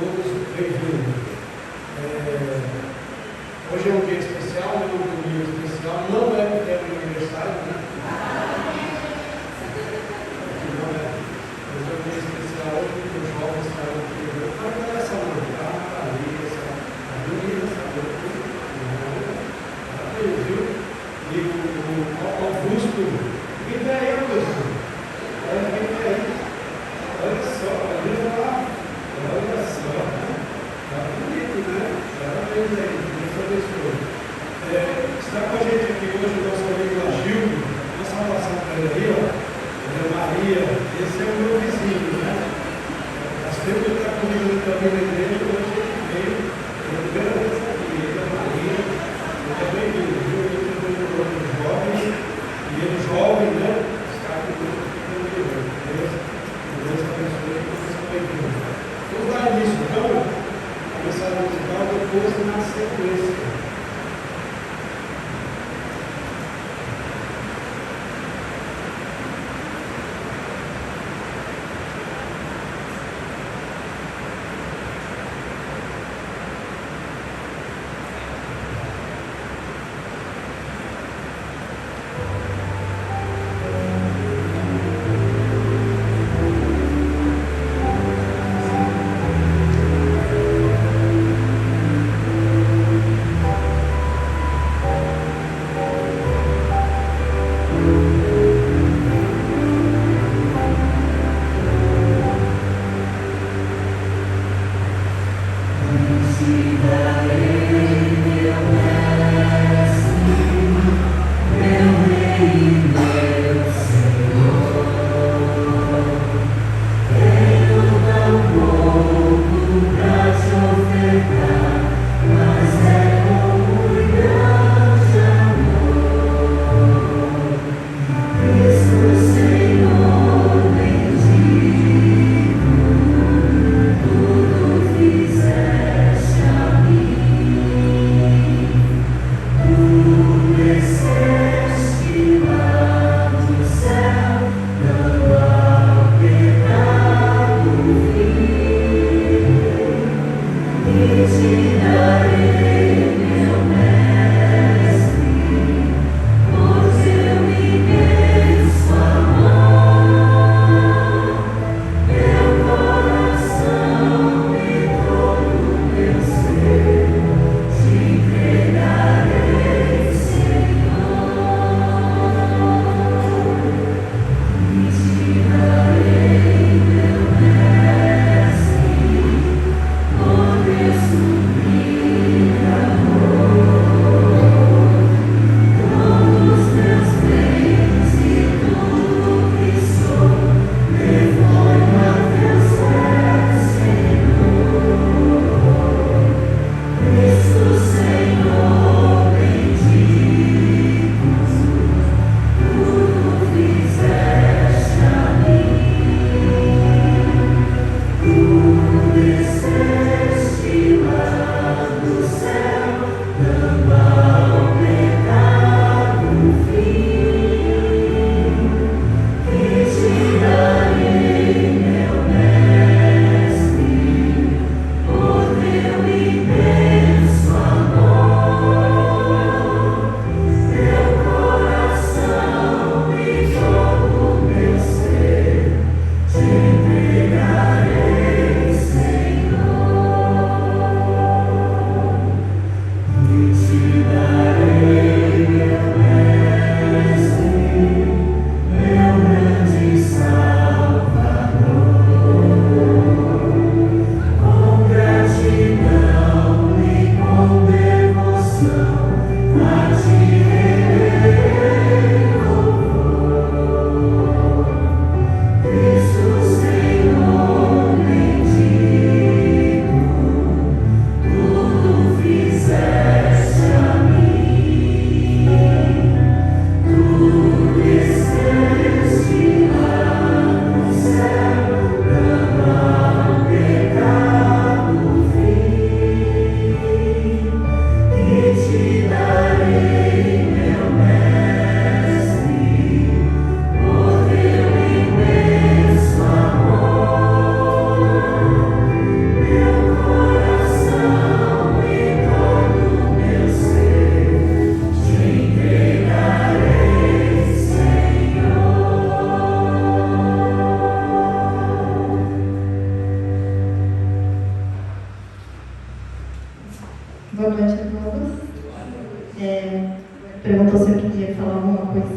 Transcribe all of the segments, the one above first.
todos bem-vindos. Hoje é um dia especial, é um domingo especial, não é porque é meu aniversário, né? Não é. Mas é um dia especial hoje, porque os jovens estarão aqui. Para dar essa novidade, a Lisa, a Lisa, viu? E o Augusto, quem é aí, Augusto? Olha quem é aí. Olha só, a Lisa lá. Olha só. Está bonito, né? Parabéns aí, Deus abençoe. Está com a gente aqui hoje o nosso amigo Agildo. Nossa relação com ele aí, ó. Maria, esse é o meu vizinho, né? Nós temos que estar comigo também na igreja, hoje ele veio, pela primeira vez aqui, ele é Maria, ele é bem-vindo, viu? Ele é jovem, e ele jovem, né?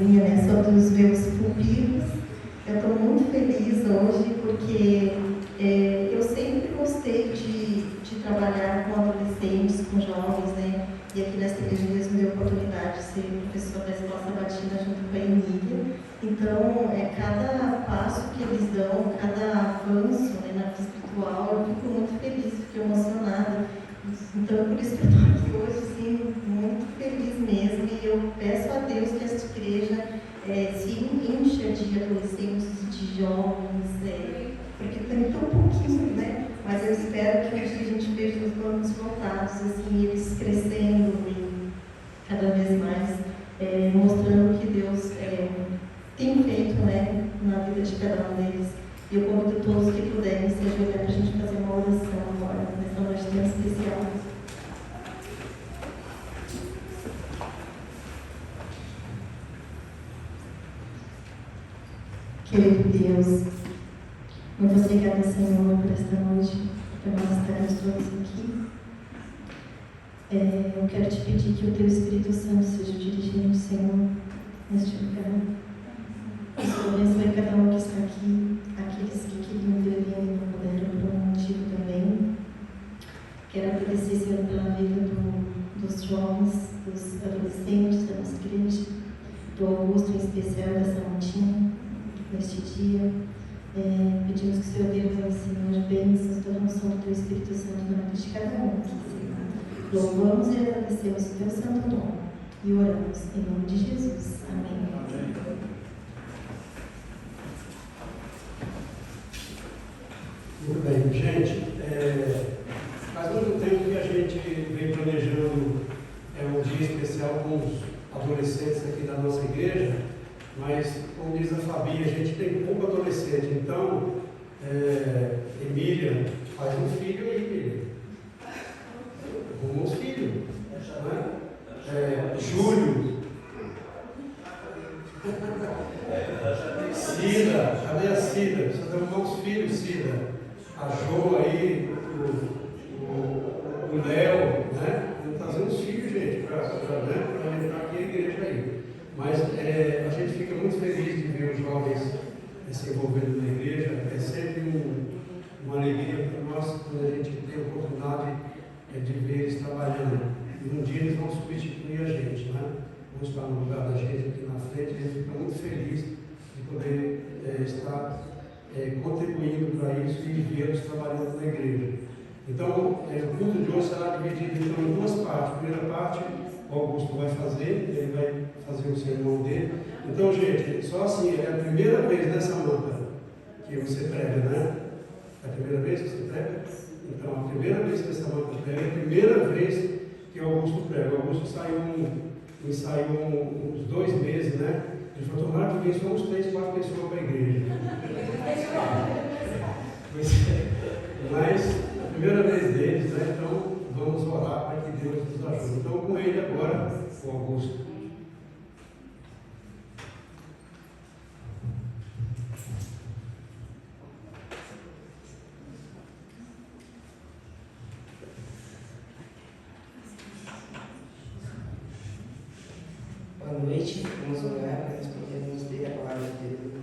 coisinha, né, sobre os meus pupilos. Eu estou muito feliz hoje porque eu sempre gostei de trabalhar com adolescentes, com jovens, né? E aqui nessa igreja Deus me deu a oportunidade de ser professora da Escola Sabatina junto com a Emília. Então, cada passo que eles dão, cada avanço, né, na vida espiritual, eu fico muito feliz, fico emocionada. Então, por isso que eu estou aqui hoje, assim, muito feliz mesmo. E eu peço a Deus que esta igreja se encha de adolescentes, de jovens, porque tem tão pouquinho, né? Mas eu espero que um dia a gente veja os bancos lotados, assim, eles crescendo e cada vez mais mostrando o que Deus tem feito, né, na vida de cada um deles. E eu convido todos que puderem se ajoelhar para a gente fazer uma oração agora, nessa noite tão especial. Querido Deus, muito obrigada, Senhor, por esta noite, por nós estarmos todos aqui. Eu quero te pedir que o Teu Espírito Santo seja dirigindo, Senhor, neste lugar. Que o Senhor abençoe cada um que está aqui, aqueles que queriam vir e não puderam por um motivo também. Quero agradecer, Senhor, pela vida dos jovens, dos adolescentes da nossa igreja, do Augusto em especial, da Samantinha, neste dia. Pedimos que o Senhor dê, Senhor, bênçãos da unção do Teu Espírito Santo na vida de cada um aqui, Senhor. Louvamos e agradecemos o Teu santo nome e oramos em nome de Jesus. Amém. Muito bem, gente, faz muito tempo que a gente vem planejando um dia especial com os adolescentes aqui da nossa igreja, mas, como diz a Fabi, a gente tem pouco adolescente, então, Emília, faz um filho aí, Emília. Arruma uns filhos, né? Júlio. Cida, cadê a Cida? Precisa arrumar uns filhos, Cida. A Jo aí, o Léo, né? Vamos trazer uns filhos, gente, para entrar aqui a igreja aí. Mas a gente fica muito feliz de ver os jovens se envolvendo na igreja. É sempre uma alegria para nós quando a gente tem a oportunidade de ver eles trabalhando. E um dia eles vão substituir a gente, né? Vão estar no lugar da gente aqui na frente. A gente fica muito feliz de poder estar contribuindo para isso e vê-los trabalhando na igreja. Então, o culto de hoje será dividido então, em duas partes. A primeira parte, o Augusto vai fazer, ele vai fazer o sermão dele. Então, gente, só assim, é a primeira vez nessa manta que você prega, né? É a primeira vez que você prega? Então, a primeira vez que essa manta prega, é a primeira vez que o Augusto prega. O Augusto ensaiou uns 2 meses, né? Ele falou, tomara que venha só uns 3, 4 pessoas para a igreja. Mas, a primeira vez deles, né? Então, vamos orar para que Deus nos ajude. Então, com ele agora, o Augusto. Boa noite, vamos orar para nós podermos ler a palavra de Deus.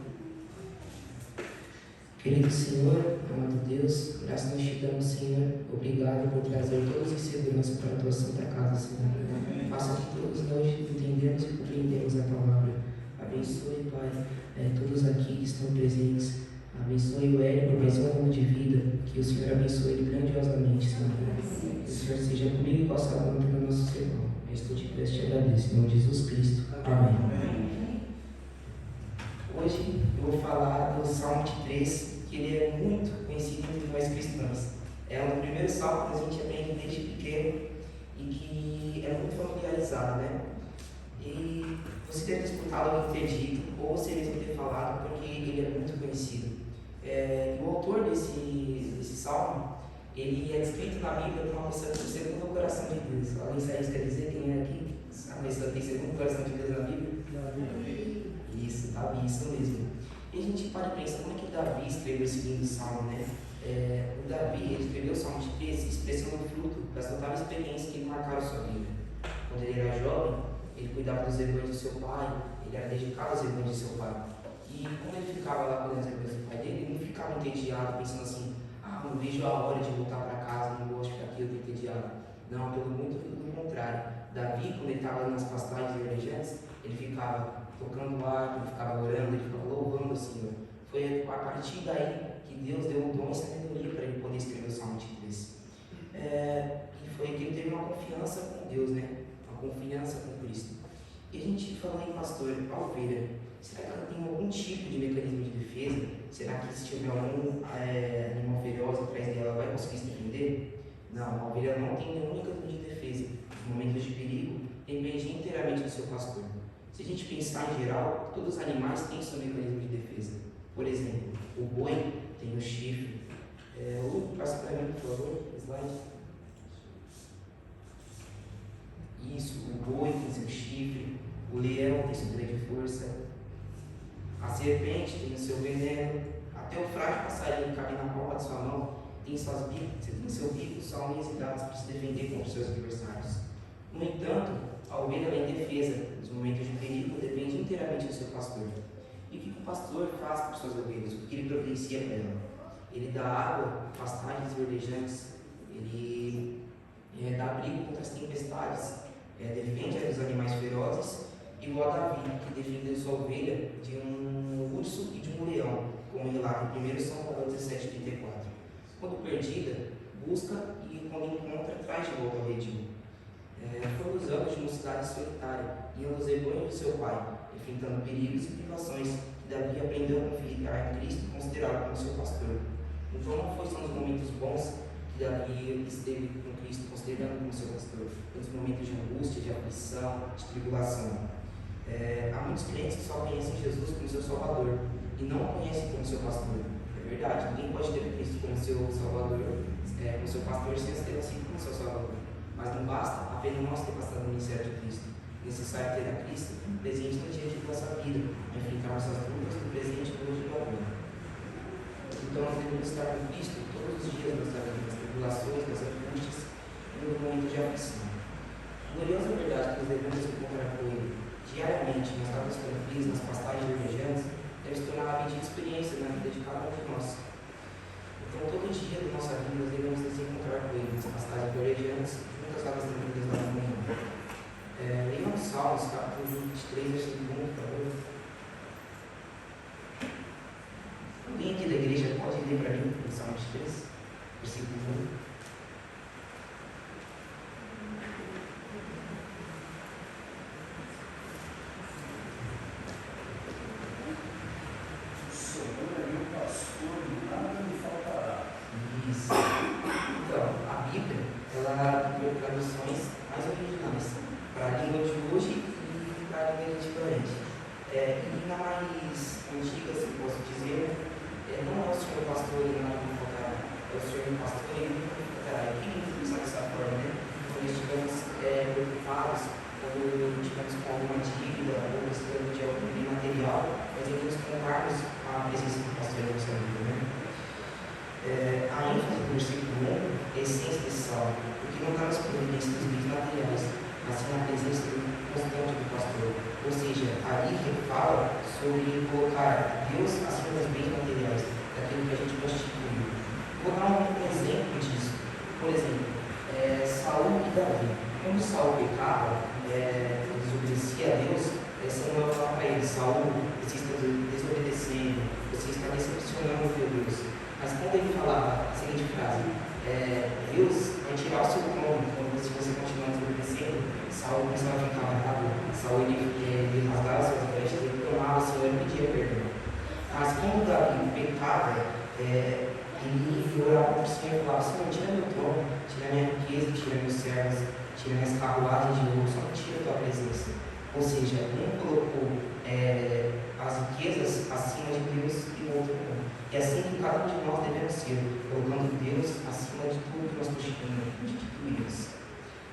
Querido Senhor, amado Deus, graças nós te damos, Senhor. Obrigado por trazer todos em segurança para a tua santa casa, Senhor. Faça que todos nós entendemos e compreendemos a palavra. Abençoe, Pai, todos aqui que estão presentes. Abençoe o Hélio por mais um ano de vida. Que o Senhor abençoe ele grandiosamente, Senhor. Que o Senhor seja comigo e possa muito no nosso sermão. Eu te peço e te agradeço. Em nome de Jesus Cristo. Amém. Hoje eu vou falar do Salmo 3, que ele é muito conhecido entre nós cristãos. É um dos primeiros salmos que a gente aprende desde pequeno e que é muito familiarizado, né? E você deve ter escutado alguém ter dito, ou você mesmo ter falado, porque ele é muito conhecido. O autor desse salmo, ele é descrito na Bíblia como uma pessoa que tem segundo o coração de Deus. Alguém sabe isso quer dizer? Quem é aqui? A pessoa que tem segundo o coração de Deus na Bíblia? Isso, Davi, isso mesmo. E a gente pode pensar como é que Davi escreveu esse lindo salmo, né? O Davi, ele escreveu o Salmo de 13 expressando o fruto das notáveis experiências que marcaram sua vida. Quando ele era jovem, ele cuidava dos rebanhos do seu pai, ele era dedicado aos rebanhos de seu pai. E quando ele ficava lá cuidando dos rebanhos do pai dele, ele não ficava entediado, pensando assim, não vejo a hora de voltar para casa, não gosto de ficar aqui, eu estou entediado. Não, pelo contrário. Davi, quando ele estava nas pastagens verdejantes, ele ficava tocando arco, ele ficava orando, ele ficava louvando o Senhor. Foi a partir daí que Deus deu o dom e sabedoria para ele poder escrever o Salmo 23. E foi que ele teve uma confiança com Deus, né? Uma confiança com Cristo. E a gente falou em pastor, a ovelha, será que ela tem algum tipo de mecanismo de defesa? Será que se tiver algum animal feroz atrás dela, ela vai conseguir se defender? Não, a ovelha não tem nenhum mecanismo de defesa. Nos momentos de perigo, depende inteiramente do seu pastor. Se a gente pensar em geral, todos os animais têm seu mecanismo de defesa. Por exemplo, o boi tem o chifre. Passa para mim, por favor, slide. Isso, o boi tem seu chifre, o leão tem seu poder de força, a serpente tem o seu veneno, até o frágil passarinho que cabe na palma de sua mão tem suas bicos, você tem seu bico, sua unhas e dados para se defender contra os seus adversários. No entanto, a ovelha é indefesa nos momentos de perigo, depende inteiramente do seu pastor. E o que o pastor faz para as suas ovelhas? O que ele providencia para ela? Ele dá água, pastagens verdejantes, ele dá abrigo contra as tempestades, defende os animais ferozes, igual a Davi, que defendeu sua ovelha de um urso e de um leão, como relata em 1 Samuel 17:34. Quando perdida, busca e quando encontra, traz de volta ao redil. Foram os anos de uma cidade solitária, indo aos rebanhos de seu pai, enfrentando perigos e privações, que Davi aprendeu a confiar em Cristo e considerá-lo como seu pastor. Então não foi só nos momentos bons que Davi esteve com Cristo, considerando como seu pastor, foi nos momentos de angústia, de aflição, de tribulação. Há muitos crentes que só conhecem Jesus como seu Salvador e não o conhecem como seu pastor. É verdade, ninguém pode ter Cristo como seu Salvador, como seu pastor, sem ter assim como seu Salvador. Mas não basta apenas nós ter passado no ministério de Cristo. É necessário ter a Cristo presente no dia a dia da nossa vida, enfrentar nossas dúvidas no presente e no hoje do amor. Então nós devemos estar com Cristo todos os dias da nossa vida, nas tribulações, nas angústias e no momento de aflição. Gloriosa verdade que nós devemos encontrar com Ele diariamente, nas águas tranquilas, nas pastagens verdejantes, deve se tornar uma bendita experiência na vida de cada um de nós. Então, todo dia da nossa vida, nós devemos nos encontrar com Ele, nas pastagens verdejantes, junto às águas tranquilas da manhã. Leiam os Salmos, capítulo 23, versículo 1, por favor. Alguém aqui da igreja pode ler para mim o Salmo 23, versículo 1?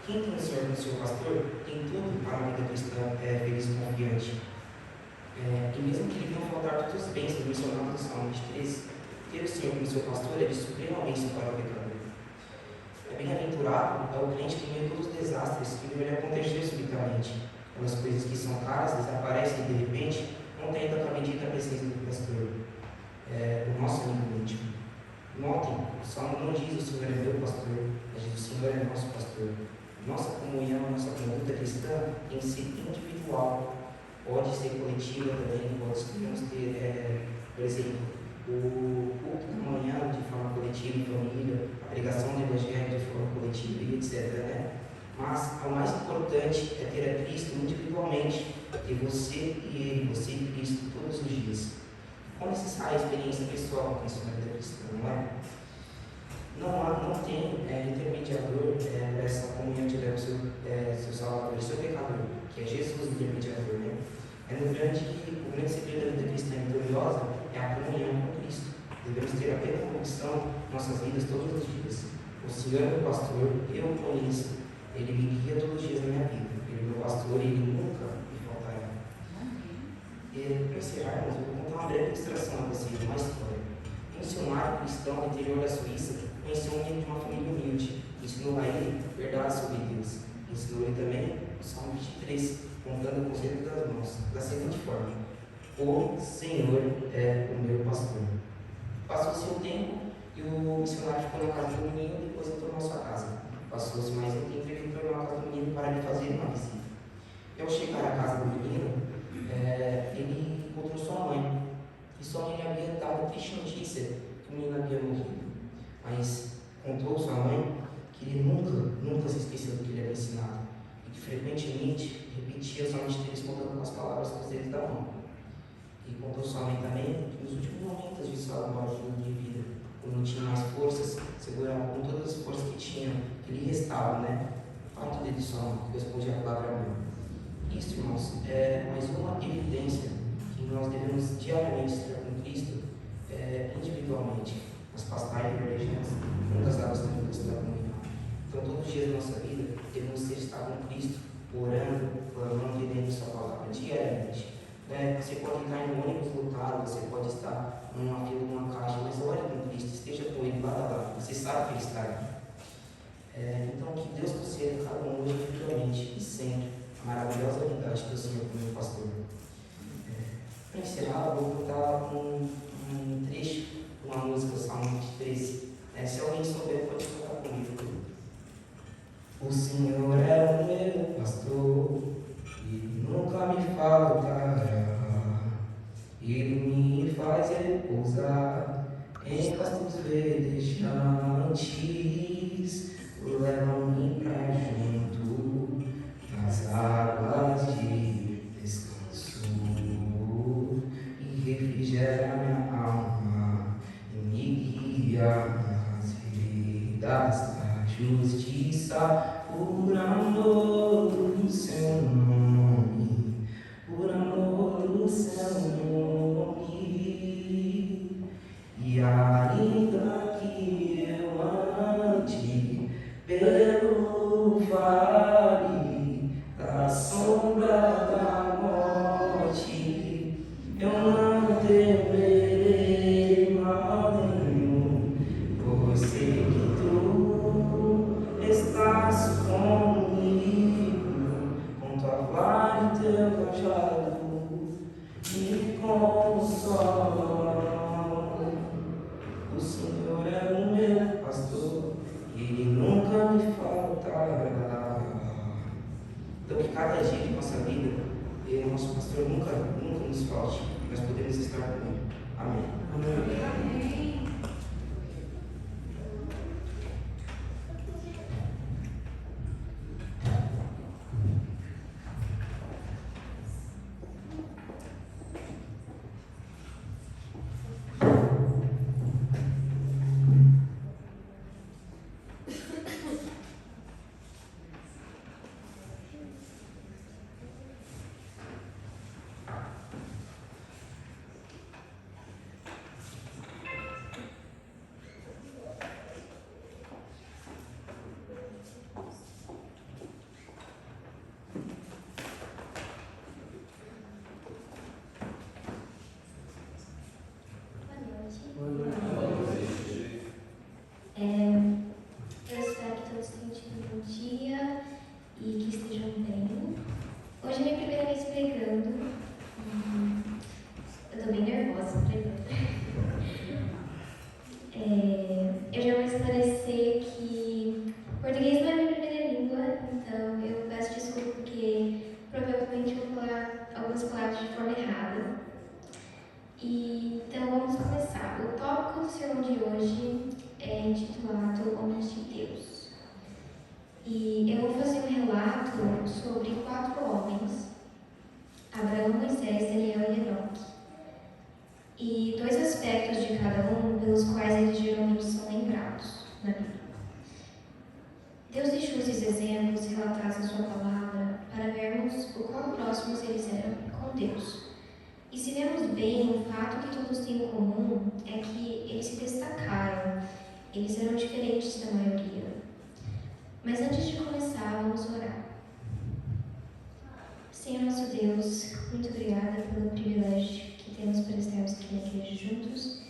Quem tem o Senhor como seu pastor tem tudo para uma vida cristã feliz e confiante. E mesmo que ele não faltar todas as bênçãos mencionadas no Salmo 23, ter o Senhor como seu pastor é de supremamente para o pecador. Bem-aventurado é o crente que, em meio a todos os desastres que lhe acontecer subitamente, quando as coisas que são caras desaparecem de repente, não tem tanta medida a presença do pastor, o nosso amigo íntimo. Notem, o Salmo não diz o Senhor é meu pastor, mas diz o Senhor é nosso pastor. Nossa comunhão, nossa conduta cristã tem que ser individual, pode ser coletiva também, podemos ter, por exemplo, o culto da manhã de forma coletiva em família, a pregação do Evangelho de forma coletiva e etc. Né? Mas o mais importante é ter a Cristo individualmente, ter você e Ele, você e Cristo todos os dias. Qual necessária a experiência pessoal com isso na vida cristã, não é? Não tem intermediador nessa comunhão que leva o seu Salvador, o seu pecador, que é Jesus o intermediador. Né? O grande segredo da vida cristã vitoriosa é a comunhão com Cristo. Devemos ter a plena convicção em nossas vidas todos os dias. O Senhor é meu pastor, eu o conheço, Ele me guia todos os dias da minha vida. Ele é meu pastor e Ele nunca me faltará. Para encerrarmos, eu vou contar uma breve ilustração a vocês, uma história. Um missionário cristão no interior da Suíça conheceu um menino de uma família humilde, ensinou a ele verdade sobre Deus. Ensinou ele também o Salmo 23, contando com os dedos das mãos, da seguinte forma: o Senhor é o meu pastor. Passou-se um tempo e o missionário ficou na casa do menino e depois retornou à sua casa. Passou-se mais um tempo e ele retornou à casa do menino para lhe fazer uma visita. E ao chegar à casa do menino, ele encontrou sua mãe. E sua mãe lhe havia dado a triste notícia que o menino havia morrido. Mas contou sua mãe que ele nunca se esqueceu do que ele havia ensinado e que frequentemente repetia os Salmos 23 contando com as palavras com os dedos da mão. E contou sua mãe também que nos últimos momentos de sua de vida, quando não tinha mais forças, segurava com todas as forças que tinha, que lhe restavam, né? Fato dele só, que respondia a palavra meu. Isso, irmãos, é mais uma evidência que nós devemos diariamente estar com Cristo individualmente, nas pastagens verdejantes, muitas águas tranquilas da comunhão. Então, todos os dias da nossa vida, devemos estar com Cristo, orando, clamando e lendo Sua palavra diariamente. Você pode estar em um ônibus lotado, você pode estar numa fila, numa caixa, mas ore com Cristo, esteja com Ele lado a lado, você sabe que Ele está aí. Então, que Deus conceda a cada um hoje individualmente e sempre a maravilhosa unidade do Senhor como meu pastor. Para encerrar, eu vou contar um trecho de uma música, o Salmo 23. Se alguém souber, pode cantar comigo. O Senhor é o meu pastor e nunca me faltará. Ele me faz repousar em pastos verdejantes, leva-me pra junto das águas de descanso e refrigera minha alma e me guia nas veredas da justiça, por amor do seu nome, por amor do seu nome. E ainda que eu ande pelo vale da sombra da morte, eu não temerei mal nenhum, pois sei que tu estás comigo. só primeiro. Eu já vou esclarecer que português não é minha primeira língua, então eu peço desculpa porque provavelmente eu vou falar algumas palavras de forma errada. Então vamos começar. O tópico do sermão de hoje é intitulado Homens de Deus. E eu vou fazer um relato sobre 4 homens: Abraão, Moisés, Daniel e Enoque. E 2 aspectos de cada um pelos quais eles geralmente são lembrados na Bíblia. Deus deixou esses exemplos relatados na sua palavra para vermos o quão próximos eles eram com Deus. E se vemos bem, o fato que todos têm em comum é que eles se destacaram, eles eram diferentes da maioria. Mas antes de começar, vamos orar. Senhor nosso Deus, muito obrigada pelo privilégio que temos por estarmos aqui na igreja juntos.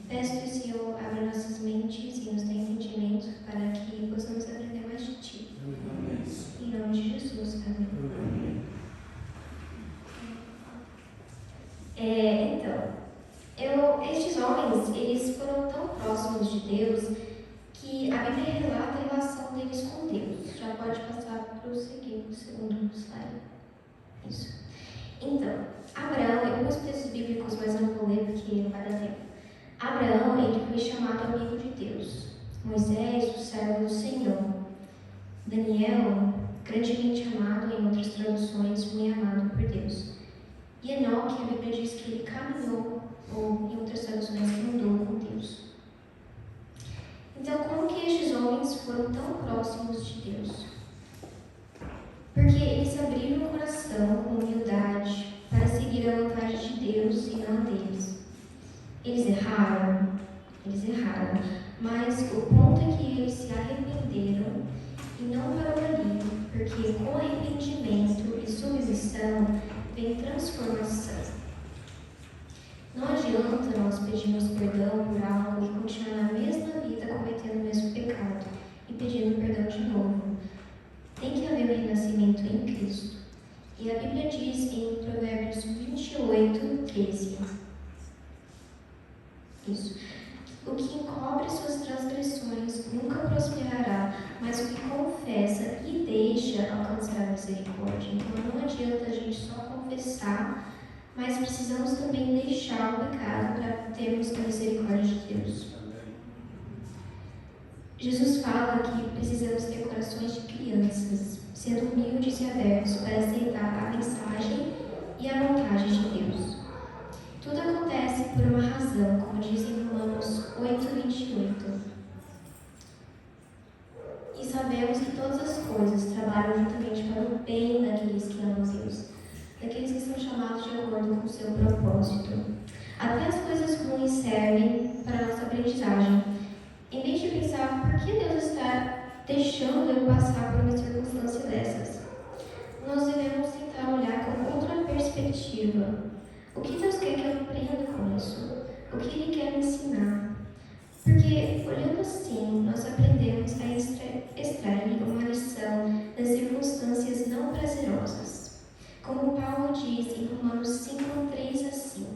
Peço que o Senhor abra nossas mentes e nos dê entendimento para que possamos aprender mais de Ti. Amém. Em nome de Jesus. Amém. Estes homens, eles foram tão próximos de Deus que a Bíblia relata a relação deles com Deus. Já pode passar para o segundo slide. Isso. Então, Abraão, eu uso textos bíblicos, mas não vou ler porque não vai dar tempo. Abraão, ele foi chamado amigo de Deus. Moisés, o servo do Senhor. Daniel, grandemente amado, em outras traduções, muito amado por Deus. E Enoque, a Bíblia diz que ele caminhou, ou em outras traduções, andou com Deus. Então, como que estes homens foram tão próximos de Deus? Porque eles abriram o coração com humildade para seguir a vontade de Deus e não a deles. Eles erraram, mas o ponto é que eles se arrependeram e não parou ali, porque com arrependimento e submissão vem transformação. Não adianta nós pedirmos perdão por algo e continuar na mesma vida cometendo o mesmo pecado e pedindo perdão de novo. Tem que haver um renascimento em Cristo. E a Bíblia diz em Provérbios 28, 13. Isso. O que encobre suas transgressões nunca prosperará, mas o que confessa e deixa alcançará misericórdia. Então não adianta a gente só confessar, mas precisamos também deixar o pecado para termos a misericórdia de Deus. Jesus fala que precisamos ter corações de crianças, sendo humildes e abertos para aceitar a mensagem e a vontade de Deus. Tudo acontece por uma razão, como diz em Romanos 8:28. E sabemos que todas as coisas trabalham juntamente para o bem daqueles que amam Deus, daqueles que são chamados de acordo com o seu propósito. Até as coisas ruins servem para a nossa aprendizagem. Em vez de pensar por que Deus está deixando eu passar por uma circunstância dessas, nós devemos tentar olhar com outra perspectiva. O que Deus quer que eu aprenda com isso? O que Ele quer me ensinar? Porque, olhando assim, nós aprendemos a extrair uma lição das circunstâncias não prazerosas. Como Paulo diz em Romanos 5:3-5.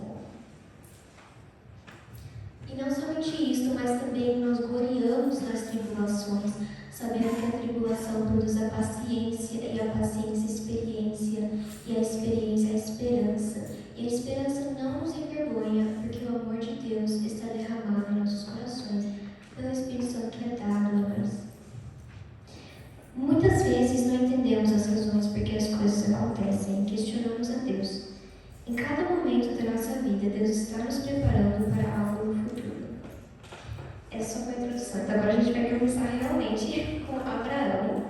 E não somente isto, mas também nós gloriamos nas tribulações, sabendo que a tribulação produz a paciência, e a paciência a experiência, e a experiência a esperança. E a esperança não nos envergonha, porque o amor de Deus está derramado em nossos corações, pelo Espírito Santo que é dado a nós. Muitas vezes não entendemos as razões por que as coisas acontecem e questionamos a Deus. Em cada momento da nossa vida, Deus está nos preparando para algo no futuro. Essa foi a introdução. Então agora a gente vai começar realmente com Abraão.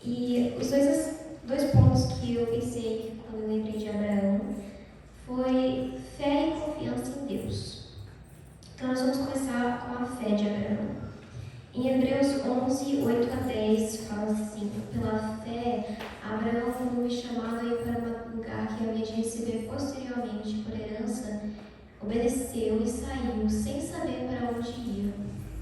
E os dois pontos que eu pensei quando eu lembrei de Abraão foi fé e confiança em Deus. Então nós vamos começar com a fé de Abraão. Em Hebreus 11:8-10 fala assim: pela fé, Abraão, quando foi chamado a ir para um lugar que havia de receber posteriormente por herança, obedeceu e saiu sem saber para onde ia.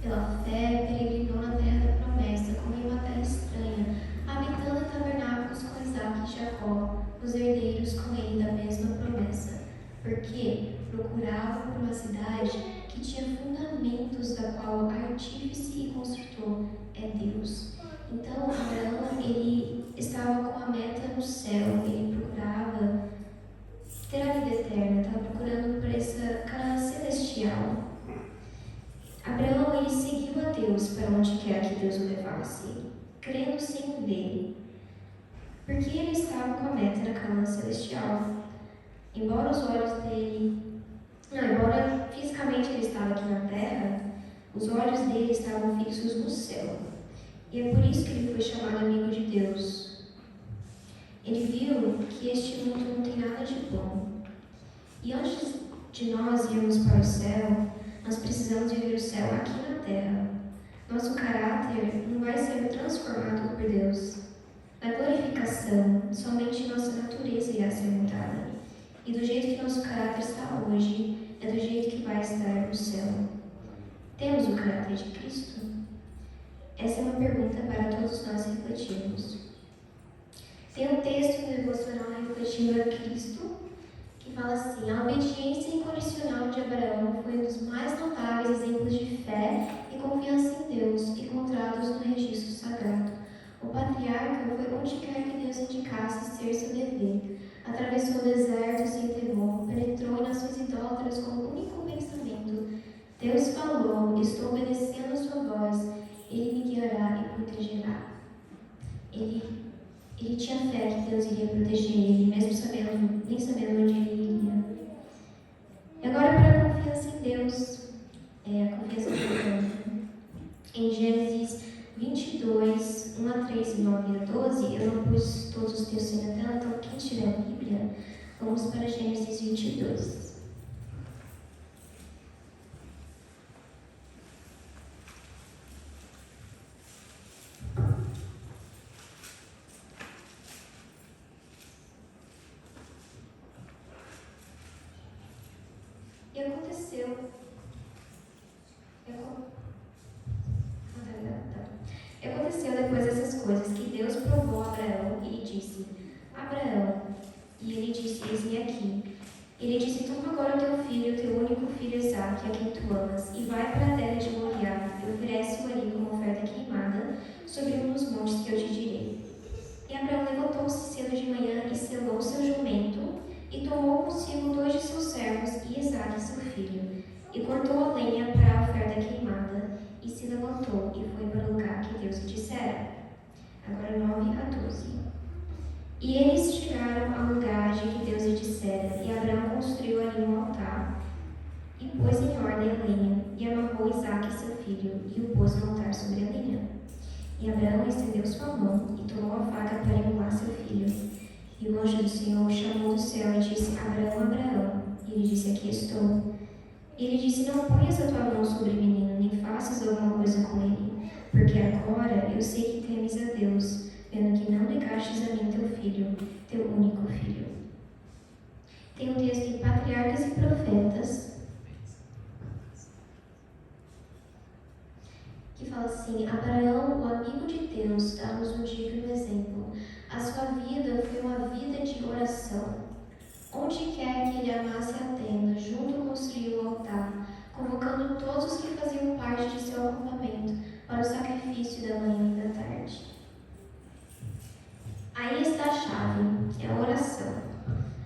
Pela fé, peregrinou na terra da promessa, como em uma terra estranha, habitando em tabernáculos com Isaque e Jacó, os herdeiros com ele da mesma promessa. Por quê? procurava por uma cidade que tinha fundamentos, da qual artífice e construtor é Deus. Então, Abraão, ele estava com a meta no céu, ele procurava ter a vida eterna, estava procurando por essa Canaã celestial. Abraão, ele seguiu a Deus para onde quer que Deus o levasse, crendo sem ver, porque ele estava com a meta na Canaã celestial. Embora fisicamente ele estava aqui na terra, os olhos dele estavam fixos no céu. E é por isso que ele foi chamado amigo de Deus. Ele viu que este mundo não tem nada de bom. E antes de nós irmos para o céu, nós precisamos viver o céu aqui na terra. Nosso caráter não vai ser transformado por Deus. Na glorificação, somente nossa natureza irá ser mudada. E do jeito que nosso caráter está hoje, é do jeito que vai estar no céu. Temos o caráter de Cristo? Essa é uma pergunta para todos nós refletirmos. Tem um texto no devocional Refletindo a Cristo, que fala assim: a obediência incondicional de Abraão foi um dos mais notáveis exemplos de fé e confiança em Deus encontrados no registro sagrado. O patriarca foi onde quer que Deus indicasse ser seu dever. Atravessou o deserto sem temor, penetrou em nações idólatras com o único pensamento: Deus falou, estou obedecendo a sua voz, Ele me guiará e protegerá. Ele tinha fé que Deus iria proteger ele, mesmo nem sabendo onde ele iria. E agora para a confiança em Deus, a confiança em Deus. Em Gênesis 22, 1 a 3 e 9 a 12, eu não pus todos os textos na tela, então quem tiver a Bíblia, vamos para Gênesis 22. E aconteceu depois dessas coisas que Deus provou a Abraão e lhe disse: Abraão. E ele disse: eis-me aqui. Ele disse: toma agora o teu filho, o teu único filho Isaque, a quem tu amas, e vai para a terra de Moriá, e oferece-o ali como oferta queimada sobre um dos montes que eu te direi. E Abraão levantou-se cedo de manhã e selou seu jumento, e tomou consigo 2 de seus servos e Isaque seu filho, e cortou a lenha para a oferta queimada, e se levantou e foi para o lugar que Deus lhe dissera. Agora 9 a 12. E eles chegaram ao lugar de que Deus lhe dissera, e Abraão construiu ali um altar, e pôs em ordem a lenha, e amarrou Isaque seu filho, e o pôs no altar sobre a lenha. E Abraão estendeu sua mão, e tomou a faca para imolar seu filho. E o anjo do Senhor o chamou do céu e disse: Abraão, Abraão. E ele disse: aqui estou. E ele disse: não ponhas a tua mão sobre o menino, nem faças alguma coisa com ele, porque agora eu sei que temes a Deus, vendo que não negastes a mim teu filho, teu único filho. Tem um texto em Patriarcas e Profetas, que fala assim: Abraão, o amigo de Deus, dá-nos um digno exemplo. A sua vida foi uma vida de oração. Onde quer que ele amasse a tenda, junto construiu o altar, convocando todos os que faziam parte de seu acampamento para o sacrifício da manhã e da tarde. Aí está a chave, é a oração.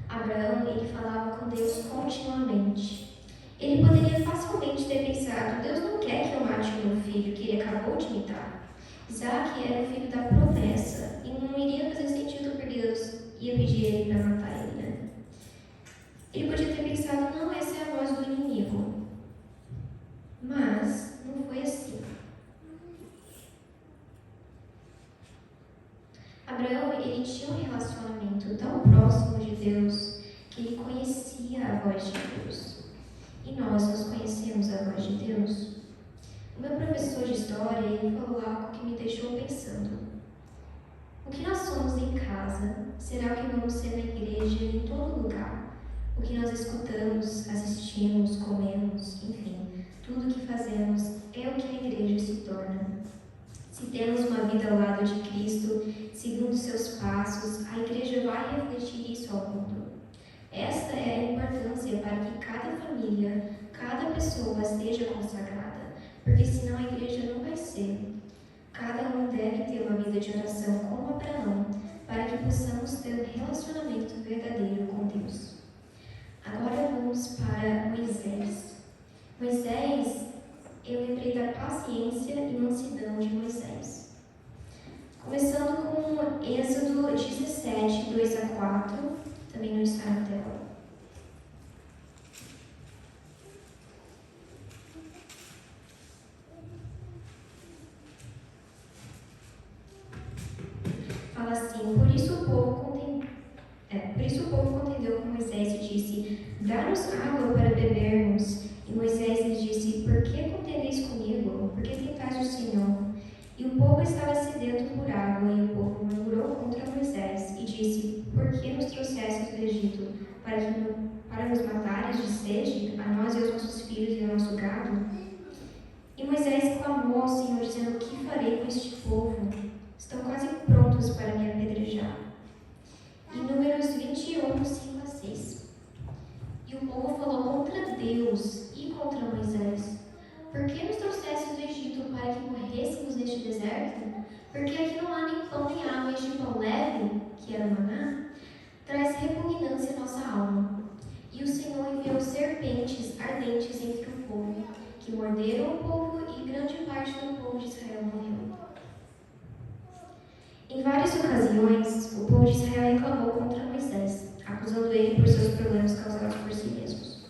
Abraão, ele falava com Deus continuamente. Ele poderia facilmente ter pensado: Deus não quer que eu mate o meu filho, que ele acabou de me dar. Isaque era o filho da promessa, e não iria fazer sentido porque Deus ia pedir ele para matar ele, né? Ele podia ter pensado: não, essa é a voz do inimigo. Mas não foi assim. Abraão, ele tinha um relacionamento tão próximo de Deus que ele conhecia a voz de Deus. E nós conhecemos a voz de Deus? O meu professor de história, ele falou algo que me deixou pensando. O que nós somos em casa será o que vamos ser na igreja e em todo lugar. O que nós escutamos, assistimos, comemos, enfim, tudo o que fazemos é o que a igreja se torna. Se temos uma vida ao lado de Cristo, seguindo seus passos, a igreja vai refletir isso ao mundo. Esta é a importância para que cada porque senão a igreja não vai ser. Cada um deve ter uma vida de oração como Abraão, para que possamos ter um relacionamento verdadeiro com Deus. Agora vamos para Moisés. Moisés, eu lembrei da paciência e mansidão de Moisés. Começando com Êxodo 17, 2 a 4, também não está na tela. Fala assim: por isso o povo contendeu com Moisés e disse: dá-nos água para bebermos. E Moisés lhe disse: por que contendeis comigo? Por que tentais o Senhor? E o povo estava sedento por água, e o povo murmurou contra Moisés e disse: por que nos trouxestes do Egito? Para nos matares de sede, a nós e aos nossos filhos e ao nosso gado? E Moisés clamou ao Senhor, dizendo: que farei com este povo? Estão quase prontos para me apedrejar. Em Números 21, 5 a 6. E o povo falou contra Deus e contra Moisés: por que nos trouxeste do Egito para que morrêssemos neste deserto? Porque aqui não há nem pão nem água, este pão leve, que era o maná, traz repugnância à nossa alma. E o Senhor enviou serpentes ardentes entre o povo, que morderam o povo, e grande parte do povo de Israel morreu. Em várias ocasiões, o povo de Israel reclamou contra Moisés, acusando ele por seus problemas causados por si mesmos.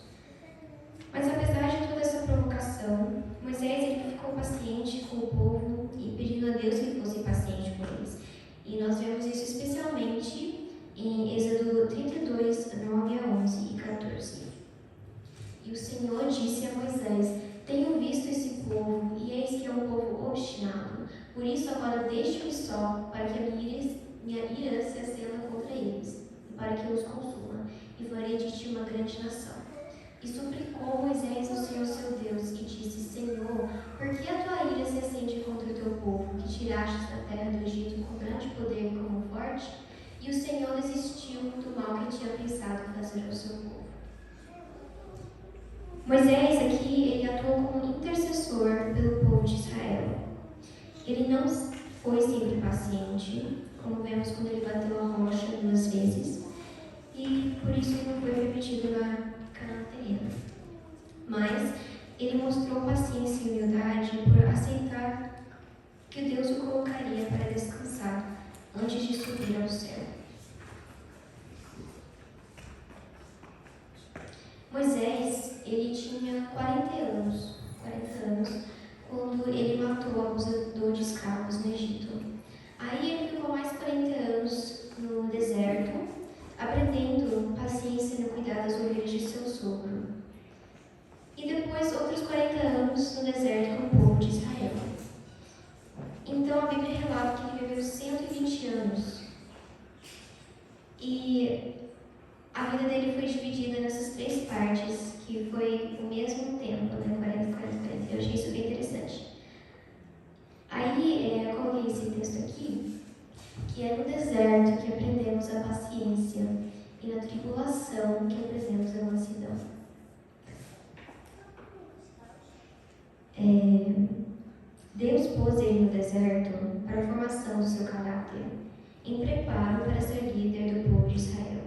Mas apesar de toda essa provocação, Moisés ele ficou paciente com o povo e pedindo a Deus que ele fosse paciente com eles. E nós vemos isso especialmente em Êxodo 32, 9 a 11 e 14. E o Senhor disse a Moisés: tenho visto esse povo, e eis que é um povo obstinado. Por isso agora deixe-os só, para que minha ira se acenda contra eles, e para que eu os consuma, e farei de ti uma grande nação. E suplicou Moisés ao Senhor seu Deus, e disse: Senhor, por que a tua ira se acende contra o teu povo, que tiraste da terra do Egito com grande poder e com mão forte? E o Senhor desistiu do mal que tinha pensado fazer ao seu povo. Moisés aqui, ele atuou como intercessor pelo povo de Israel. Ele não foi sempre paciente, como vemos quando ele bateu a rocha 2 vezes, e por isso ele não foi permitido na Canaã terrena. Mas ele mostrou paciência e humildade por aceitar que Deus o colocaria para descansar antes de subir ao céu. Moisés, ele tinha 40 anos, quando ele matou o abusador de escravos no Egito. Aí ele ficou mais 40 anos no deserto, aprendendo paciência no cuidar das ovelhas de seu sogro. E depois outros 40 anos no deserto com o povo de Israel. Então a Bíblia relata que ele viveu 120 anos. E a vida dele foi dividida nessas 3 partes, que foi o mesmo tempo, né? 40, 40, 40. Eu achei isso bem interessante. Aí, eu coloquei esse texto aqui, que é no deserto que aprendemos a paciência e na tribulação que aprendemos a mansidão. Deus pôs ele no deserto para a formação do seu caráter, em preparo para ser líder do povo de Israel.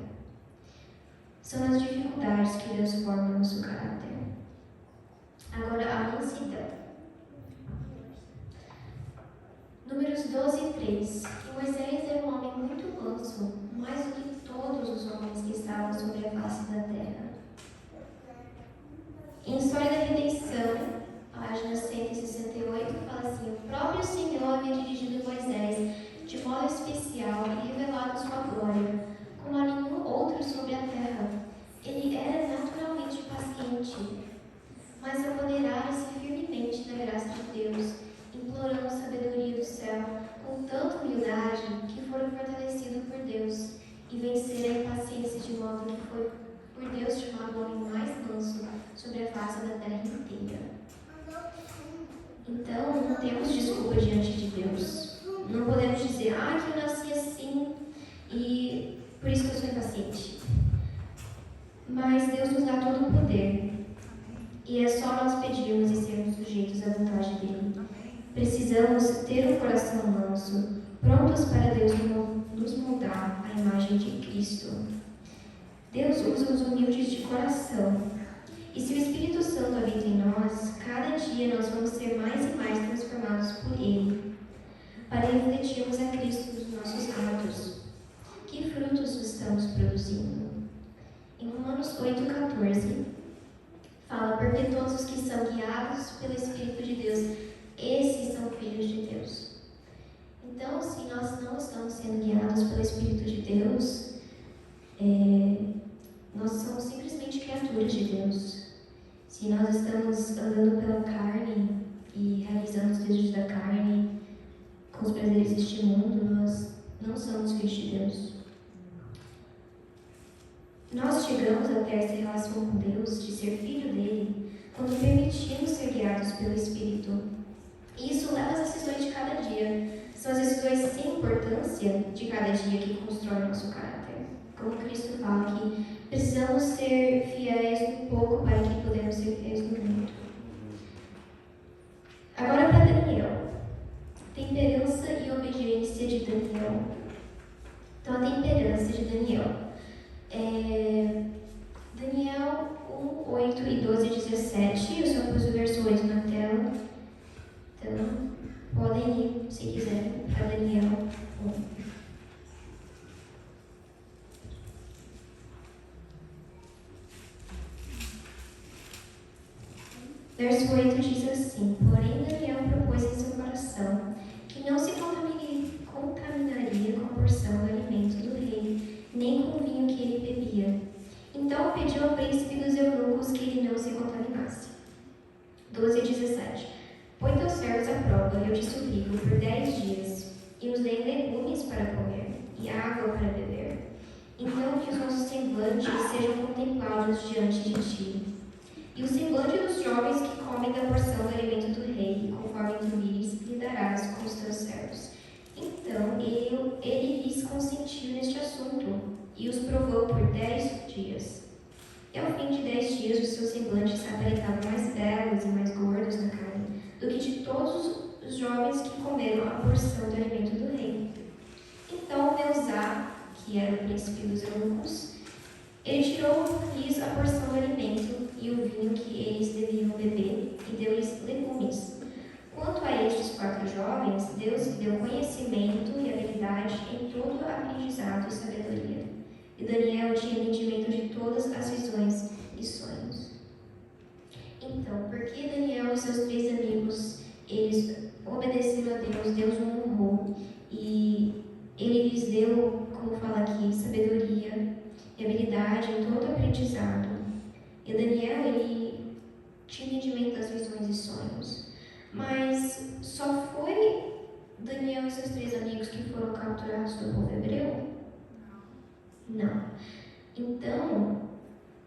São as dificuldades que Deus forma no seu caráter. Agora, a mansidão. Números 12 e 3. E Moisés era um homem muito manso, mais do que todos os homens que estavam sobre a face da terra. Em História da Redenção, página 168, fala assim: o próprio Senhor havia dirigido Moisés de modo especial e revelado sua glória, como a nenhum outro sobre a terra. Ele era naturalmente paciente, mas apoderara-se firmemente da graça de Deus, implorando sabedoria do céu, com tanta humildade que foram fortalecidos por Deus, e venceram a impaciência de modo que foi por Deus chamado o homem mais manso sobre a face da terra inteira. Então, não temos desculpa diante de Deus. Não podemos dizer: que eu nasci assim e por isso que eu sou impaciente. Mas Deus nos dá todo o poder. E é só nós pedirmos e sermos sujeitos à vontade Precisamos ter um coração manso, prontos para Deus nos moldar à imagem de Cristo. Deus usa os humildes de coração. E se o Espírito Santo habita em nós, cada dia nós vamos ser mais e mais transformados por Ele, para refletirmos a Cristo nos nossos atos. Que frutos estamos produzindo? Em Romanos 8,14, fala: porque todos os que são guiados pelo Espírito de Deus, esses são filhos de Deus. Então, se nós não estamos sendo guiados pelo Espírito de Deus, nós somos simplesmente criaturas de Deus. Se nós estamos andando pela carne e realizando os desejos da carne, com os prazeres deste mundo, nós não somos filhos de Deus. Nós chegamos até essa relação com Deus, de ser filho dele, quando permitimos ser guiados pelo Espírito. E isso leva às decisões de cada dia. São as decisões sem importância de cada dia que constroem o nosso caráter. Como Cristo fala que precisamos ser fiéis no pouco para que podemos ser fiéis no muito. Agora para Daniel. Temperança e obediência de Daniel. Então, a temperança de Daniel. Daniel 1, 8 e 12 e 17. Eu só pus o verso 8 na tela. Então, podem ir, se quiserem, para Daniel 1. Verso 8 diz assim: porém Daniel propôs em seu coração que não se contaminaria com a porção do alimento do rei, nem com o vinho que ele bebia. Então pediu ao príncipe dos eunucos que ele não se contaminasse. 12 e 17. Põe teus servos à prova, eu te suplico, por 10 dias, e nos deem legumes para comer, e água para beber. Então que os nossos semblantes sejam contemplados diante de ti. E o semblante dos jovens que comem da porção do alimento do rei, conforme tu vires, lhe darás com os teus servos. Então ele lhes consentiu neste assunto, e os provou por 10 dias. E ao fim de 10 dias, os seus semblantes se aparentavam mais belos e mais gordos na carne, do que de todos os jovens que comeram a porção do alimento do rei. Então Meusá, que era o príncipe dos eunucos, ele tirou-lhes a porção do alimento e o vinho que eles deviam beber, e deu-lhes legumes. Quanto a estes 4 jovens, Deus lhe deu conhecimento e habilidade em todo aprendizado e sabedoria. E Daniel tinha entendimento de todas as visões e sonhos. Então, porque Daniel e seus 3 amigos, eles obedeceram a Deus, Deus o honrou, e ele lhes deu, como fala aqui, sabedoria e habilidade em todo aprendizado. E Daniel, ele tinha entendimento das visões e sonhos. Mas só foi Daniel e seus 3 amigos que foram capturados do povo hebreu? Não. Então,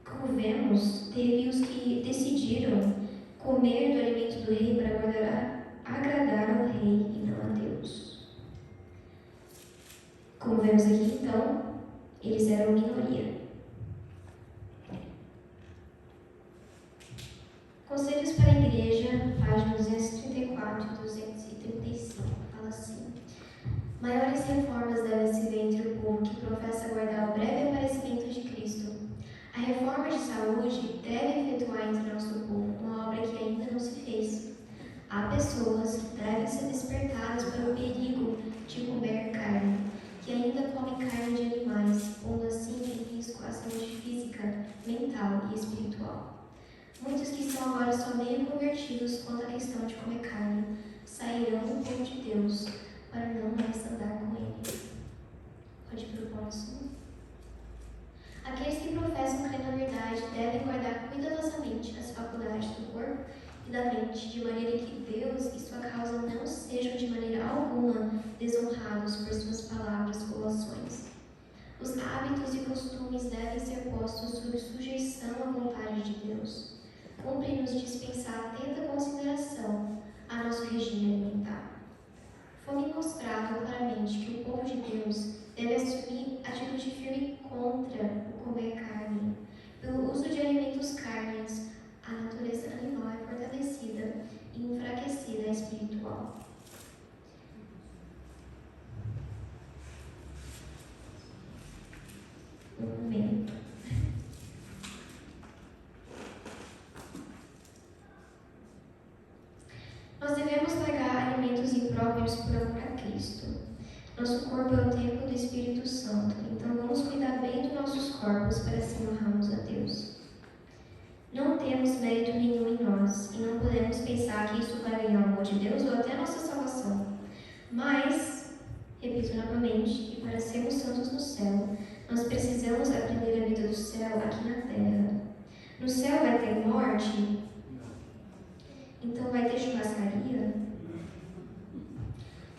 como vemos, teve os que decidiram comer do alimento do rei para agradar ao rei e não a Deus. Como vemos aqui, então, eles eram minoria. Conselhos para a Igreja, página 234 e 235. Fala assim: maiores reformas devem se ver entre o povo que professa aguardar o breve aparecimento de Cristo. A reforma de saúde deve efetuar entre nosso povo uma obra que ainda não se fez. Há pessoas que devem ser despertadas para o perigo de comer carne, que ainda comem carne de animais, pondo assim em risco a saúde física, mental e espiritual. Muitos que estão agora só meio convertidos quanto à questão de comer carne, sairão do povo de Deus para não mais andar com ele. Pode ir para o próximo. Aqueles que professam crer na verdade devem guardar cuidadosamente as faculdades do corpo e da mente, de maneira que Deus e sua causa não sejam de maneira alguma desonrados por suas palavras ou ações. Os hábitos e costumes devem ser postos sob sujeição à vontade de Deus. Cumpre-nos dispensar atenta consideração a nosso regime alimentar. Foi-me mostrado claramente que o povo de Deus deve assumir atitude firme contra o comer carne. Pelo uso de alimentos carnes, a natureza animal é fortalecida e enfraquecida espiritual. Nós devemos largar alimentos impróprios por amor a Cristo. Nosso corpo é o templo do Espírito Santo, então vamos cuidar bem dos nossos corpos para assim honrarmos a Deus. Não temos mérito nenhum em nós e não podemos pensar que isso vai ganhar o amor de Deus ou até a nossa salvação. Mas, repito novamente, que para sermos santos no céu, nós precisamos aprender a vida do céu aqui na terra. No céu vai ter morte? Então vai ter churrascaria?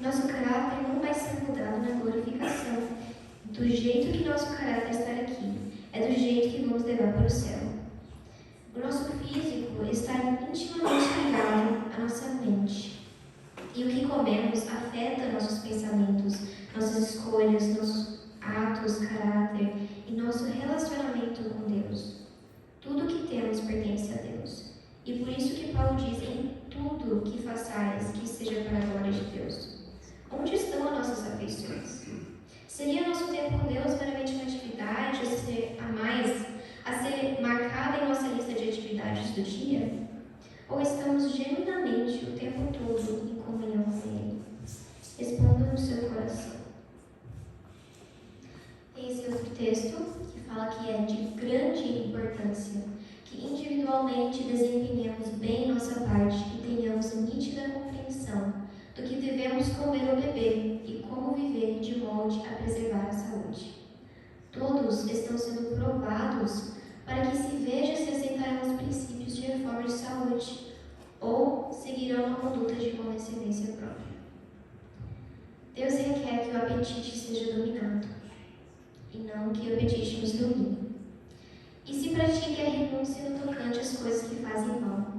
Nosso caráter não vai ser mudado na glorificação. Do jeito que nosso caráter está aqui, é do jeito que vamos levar para o céu. O nosso físico está intimamente ligado à nossa mente. E o que comemos afeta nossos pensamentos, nossas escolhas, nossos atos, caráter e nosso relacionamento com Deus. Tudo o que temos pertence a Deus. E por isso que Paulo diz: em tudo que façais, que seja para a glória de Deus. Onde estão as nossas afeições? Seria nosso tempo com Deus meramente uma atividade a ser marcada em nossa lista de atividades do dia? Ou estamos genuinamente o tempo todo em comunhão com Ele? Responda no seu coração. Tem esse outro texto que fala que é de grande importância que individualmente desempenhemos bem nossa parte e tenhamos nítida compreensão do que devemos comer ou beber e como viver de molde a preservar a saúde. Todos estão sendo provados para que se veja se aceitarão os princípios de reforma de saúde ou seguirão uma conduta de condescendência própria. Deus requer que o apetite seja dominado e não que o apetite nos domine. E se pratique a renúncia no tocante às coisas que fazem mal.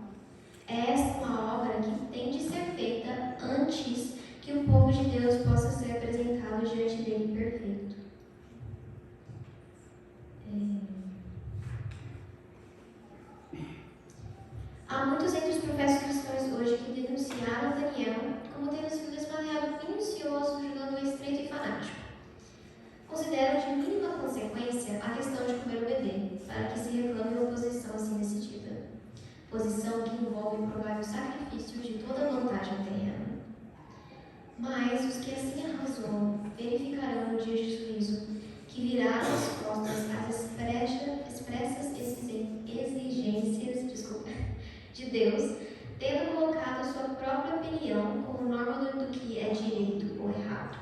É esta uma obra que tem de ser feita antes que o povo de Deus possa ser apresentado diante dele perfeito. Há muitos entre os profetas cristãos hoje que denunciaram Daniel como tendo sido desmaiado minucioso, julgando estreito e fanático. Considero de mínima consequência a questão de comer ou beber, para que se reclame uma posição assim decidida. Posição que envolve provar o sacrifício de toda a vantagem terrena. Mas os que assim arrazoam verificarão no dia de juízo que virá às costas às expressas exigências de Deus, tendo colocado a sua própria opinião como norma do que é direito ou errado.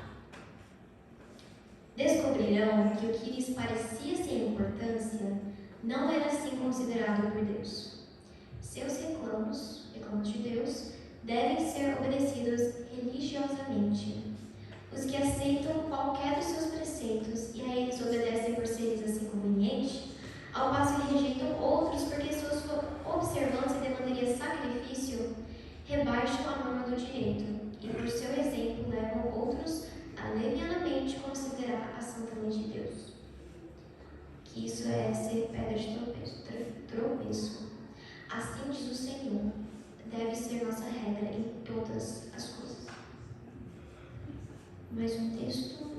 Descobrirão que o que lhes parecia sem importância não era assim considerado por Deus. Seus reclamos de Deus, devem ser obedecidos religiosamente. Os que aceitam qualquer dos seus preceitos e a eles obedecem por seres assim convenientes, ao passo que rejeitam outros porque sua observância demandaria sacrifício, rebaixam a norma do direito e, por seu exemplo, levam outros a levianamente considerar a santa lei de Deus. Que isso é ser pedra de tropeço. Assim diz o Senhor, deve ser nossa regra em todas as coisas. Mais um texto.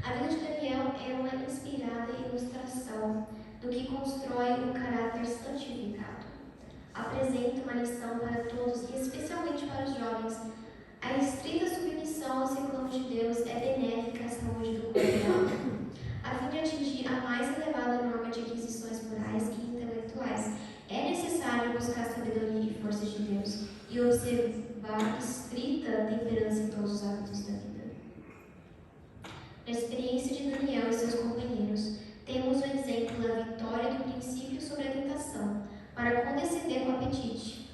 A vida de Daniel é uma inspirada ilustração do que constrói um caráter santificado. Apresenta uma lição para todos e especialmente para os jovens. A estrita submissão aos reclamos de Deus é benéfica à saúde do corpo, a fim de atingir a mais elevada norma de aquisições morais e intelectuais. É necessário buscar a sabedoria e força de Deus e observar estrita temperança em todos os hábitos da vida. Na experiência de Daniel e seus companheiros, temos o exemplo da vitória do princípio sobre a tentação para condescender com o apetite.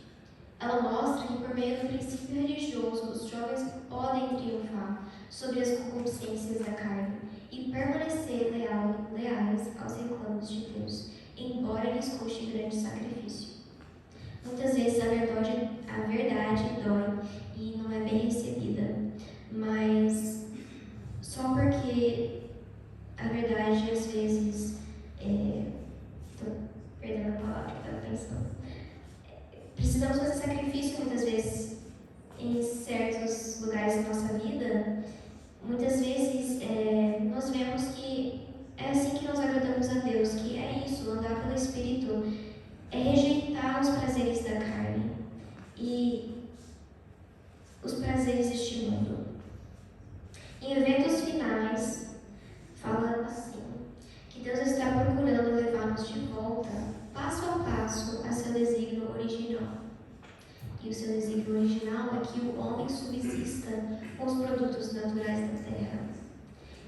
Ela mostra que, por meio do princípio religioso, os jovens podem triunfar sobre as concupiscências da carne e permanecer leais aos reclamos de Deus, embora lhes custe grande sacrifício. Muitas vezes a verdade dói e não é bem recebida, mas só porque a verdade às vezes estou perdendo a palavra que estava pensando. Precisamos fazer sacrifício muitas vezes em certos lugares da nossa vida. Muitas vezes nós vemos que é assim que nós agradamos a Deus, que é isso, andar pelo Espírito, é rejeitar os prazeres da carne. E prazeres deste mundo. Em eventos finais, fala assim, que Deus está procurando levar-nos de volta, passo a passo, a seu desígnio original. E o seu desígnio original é que o homem subsista com os produtos naturais da terra.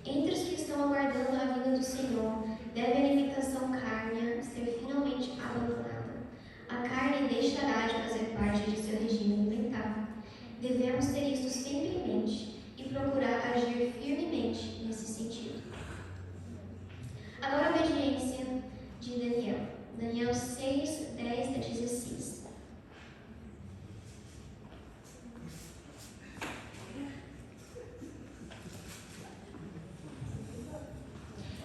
Entre os que estão aguardando a vinda do Senhor, deve a alimentação cárnea ser finalmente abandonada. A carne deixará de fazer parte de seu regime alimentar. Devemos ter isto sempre em mente e procurar agir firmemente nesse sentido. Agora a obediência de Daniel. Daniel 6, 10 a 16.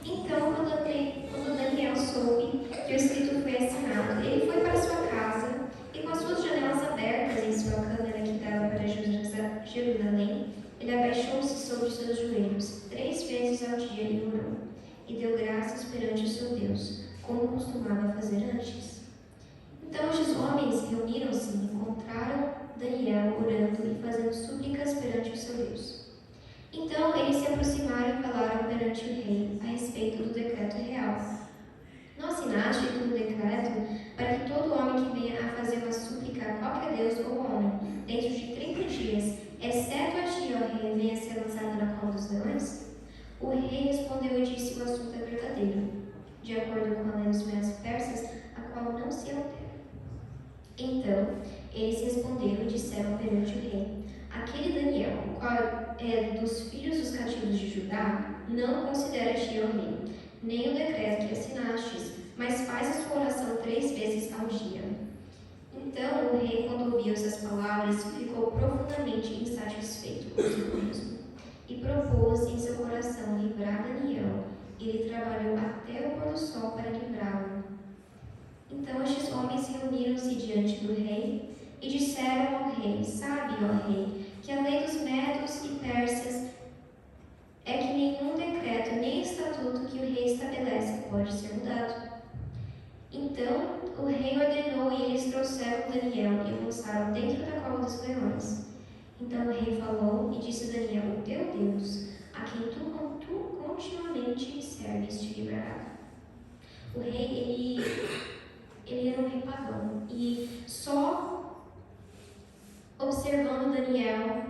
Então, quando Daniel soube que o escrito foi assinado, ele foi para sua casa e, com as suas janelas abertas em sua câmara que dava para Jerusalém, ele abaixou-se sobre os seus joelhos 3 vezes ao dia e orou, e deu graças perante o seu Deus, como costumava fazer antes. Então estes homens reuniram-se e encontraram Daniel orando e fazendo súplicas perante o seu Deus. Então eles se aproximaram e falaram perante o rei a respeito do decreto real. Não assinaste um decreto para que todo homem que venha a fazer uma súplica a qualquer Deus ou homem, dentro de 30 dias, exceto a ti, ó rei, venha a ser lançado na cova dos leões? O rei respondeu e disse: o assunto é verdadeiro, de acordo com a lei dos meus persas, a qual não se altera. Então, eles responderam e disseram perante o rei: aquele Daniel, o qual é dos filhos dos cativos de Judá, não considera ti, ó rei, nem o decreto que assinastes, mas faz a sua oração 3 vezes ao dia. Então o rei, quando ouviu essas palavras, ficou profundamente insatisfeito consigo mesmo, e propôs em seu coração livrar Daniel. Ele trabalhou até o pôr do sol para livrá-lo. Então estes homens reuniram-se diante do rei e disseram ao rei: sabe, ó rei, que a lei dos medos e persas é que nenhum decreto nem estatuto que o rei estabelece pode ser mudado. Então o rei ordenou e eles trouxeram Daniel e o lançaram dentro da cova dos leões. Então o rei falou e disse a Daniel: o teu Deus, a quem tu continuamente serves, te livrará. O rei, ele era um rei pagão, e só observando Daniel,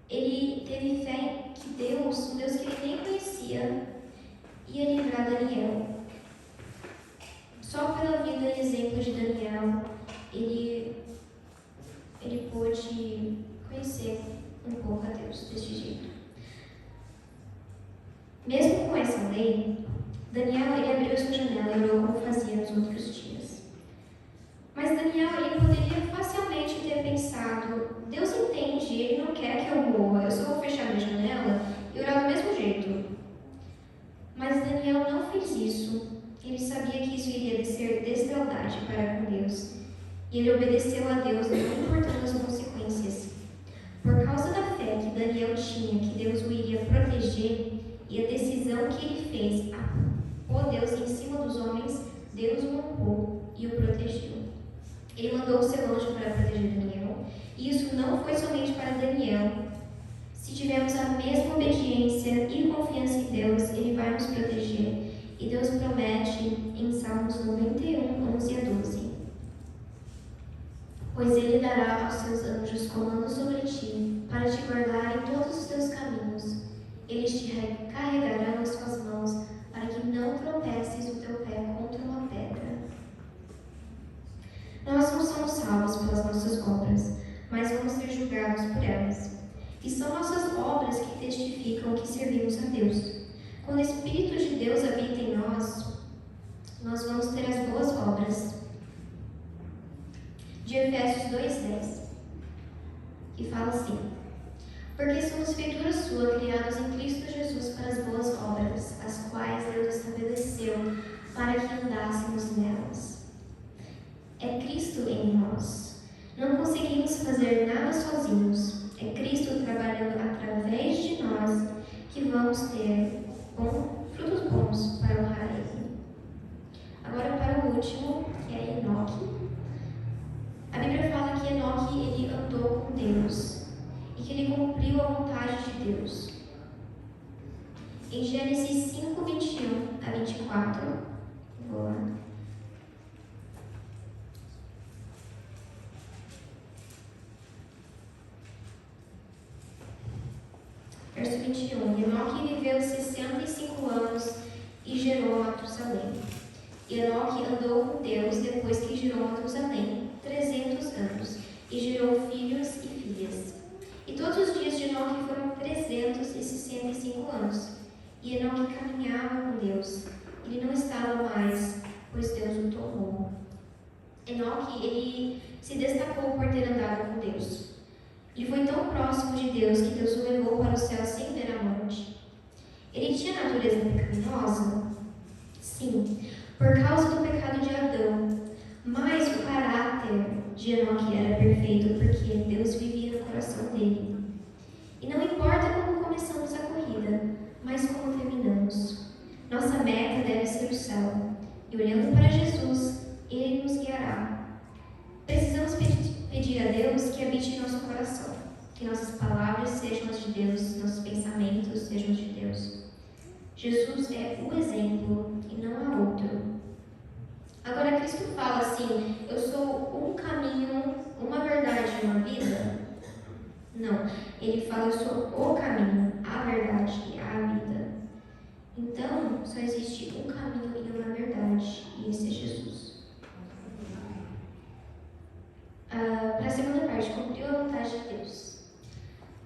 ele teve fé que Deus, um Deus que ele nem conhecia, ia livrar Daniel. Só pela vida e exemplo de Daniel, ele pôde conhecer um pouco a Deus deste jeito. Mesmo com essa lei, Daniel ele abriu sua janela e orou como fazia nos outros dias. Mas Daniel ele poderia facilmente ter pensado: Deus entende, Ele não quer que eu morra, eu só vou fechar minha janela e orar do mesmo jeito. Mas Daniel não fez isso. Ele sabia que isso iria ser deslealdade para com Deus. E ele obedeceu a Deus, não importando as consequências. Por causa da fé que Daniel tinha, que Deus o iria proteger, e a decisão que ele fez a pôr Deus em cima dos homens, Deus o honrou e o protegeu. Ele mandou o seu anjo para proteger Daniel, e isso não foi somente para Daniel. Se tivermos a mesma obediência e confiança em Deus, Ele vai nos proteger. E Deus promete em Salmos 91, 11 a 12: pois Ele dará aos seus anjos comando sobre ti, para te guardar em todos os teus caminhos. Eles te carregarão as tuas mãos, para que não tropeces o teu pé contra uma pedra. Nós não somos salvos pelas nossas obras, mas vamos ser julgados por elas. E são nossas obras que testificam que servimos a Deus. Quando o Espírito de Deus habita em nós, nós vamos ter as boas obras. De Efésios 2:10, que fala assim: porque somos feitura sua, criados em Cristo Jesus para as boas obras, as quais Deus estabeleceu para que andássemos nelas. É Cristo em nós. Não conseguimos fazer nada sozinhos. É Cristo trabalhando através de nós que vamos ter frutos bons para honrar Ele. Agora para o último, que é Enoque. A Bíblia fala que Enoque ele andou com Deus e Verso 21. Enoque viveu 65 anos e gerou Matusalém. Enoque andou com Deus depois que gerou Matusalém 300 anos e gerou filhos e filhas. E todos os dias de Enoque foram 365 anos. E Enoque caminhava com Deus. Ele não estava mais, pois Deus o tomou. Enoque, ele se destacou por ter andado com Deus. Ele foi tão próximo de Deus que Deus o levou para o céu sem ver a morte. Ele tinha natureza pecaminosa? Sim, por causa do pecado de Adão. Mas o caráter de Enoque era perfeito porque Deus vivia no coração dele. E não importa como começamos a corrida, mas como terminamos. Nossa meta deve ser o céu. E olhando para Jesus, Ele nos guiará. Precisamos pedir a Deus que habite em nosso coração. Que nossas palavras sejam as de Deus, nossos pensamentos sejam os de Deus. Jesus é o exemplo e não há outro. Agora, Cristo fala assim: eu sou um caminho, uma verdade e uma vida? Não. Ele fala: eu sou o caminho, a verdade e a vida. Então, só existe um caminho e uma verdade, e esse é Jesus. Para a segunda parte, cumpriu a vontade de Deus.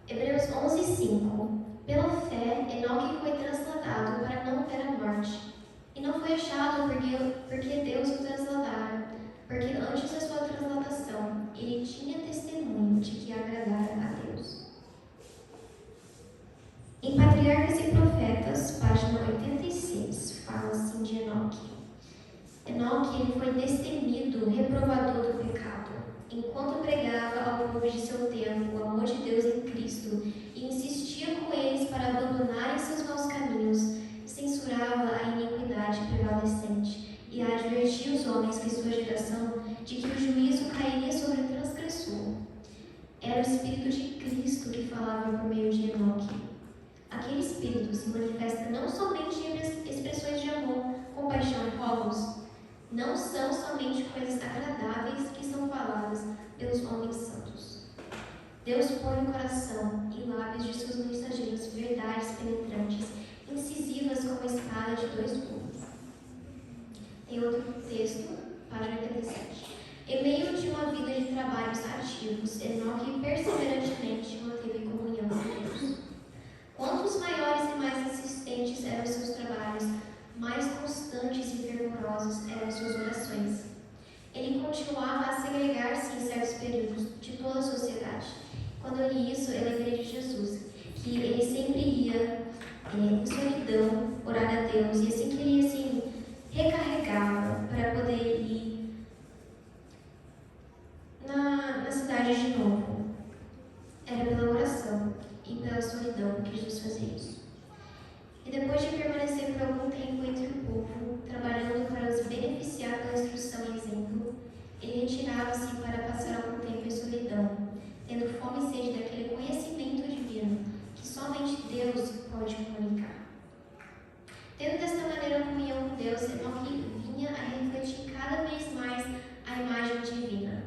Hebreus 11:5. Pela fé, Enoque foi trasladado para não ver a morte. E não foi achado porque Deus o trasladara, porque antes da sua transladação, ele tinha testemunho de que agradara a Deus. Em Patriarcas e Profetas, página 86, fala assim de Enoque. Enoque, ele foi destemido, reprovador do pecado, enquanto pregava ao povo de seu tempo o amor de Deus em Cristo e insistia com eles para abandonarem seus maus caminhos, censurava a iniquidade prevalecente e advertia os homens que sua geração de que o juízo cairia sobre o transgressor. Era o Espírito de Cristo que falava por meio de Enoque. Aquele Espírito se manifesta não somente em expressões de amor, compaixão e povos. Não são somente coisas agradáveis que são faladas pelos homens santos. Deus põe no coração e lábios de seus mensageiros verdades penetrantes, incisivas como a espada de 2 gumes. Tem outro texto, página 87. Em meio de uma vida de trabalhos ativos, Enoque perseverantemente manteve comunhão com Deus. Quantos maiores e mais insistentes eram seus trabalhos, mais constantes e fervorosos eram suas orações. Ele continuava a segregar-se em certos períodos de toda a sociedade. Quando eu li isso, eu lembrei de Jesus, que ele sempre ia em solidão orar a Deus, e assim que ele recarregava para poder ir na cidade de novo. Era pela oração e pela solidão que Jesus fazia isso. E depois de permanecer por algum tempo entre o povo, trabalhando para os beneficiar pela instrução e exemplo, ele retirava-se para passar algum tempo em solidão, tendo fome e sede daquele conhecimento divino que somente Deus pode comunicar. Tendo desta maneira comunhão com Deus, Enoque vinha a refletir cada vez mais a imagem divina.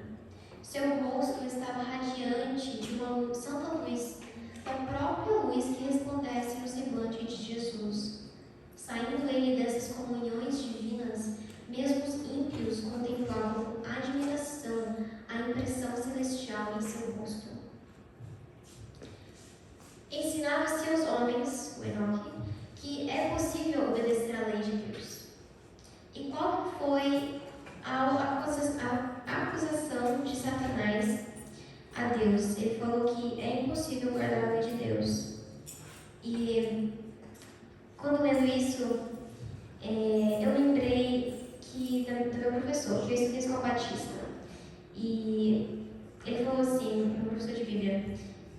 Seu rosto estava radiante de uma santa luz, da própria luz que resplandece no semblante de Jesus. Saindo ele dessas comunhões divinas, mesmo os ímpios contemplavam com admiração a impressão celestial em seu rosto. Ensinava-se aos homens, o Enoque, que é possível obedecer à lei de Deus. E qual foi a acusação de Satanás a Deus? Ele falou que é impossível guardar a lei de Deus. E quando lendo isso, eu lembrei do meu professor, que eu estudei escola batista. E ele falou assim, meu professor de Bíblia,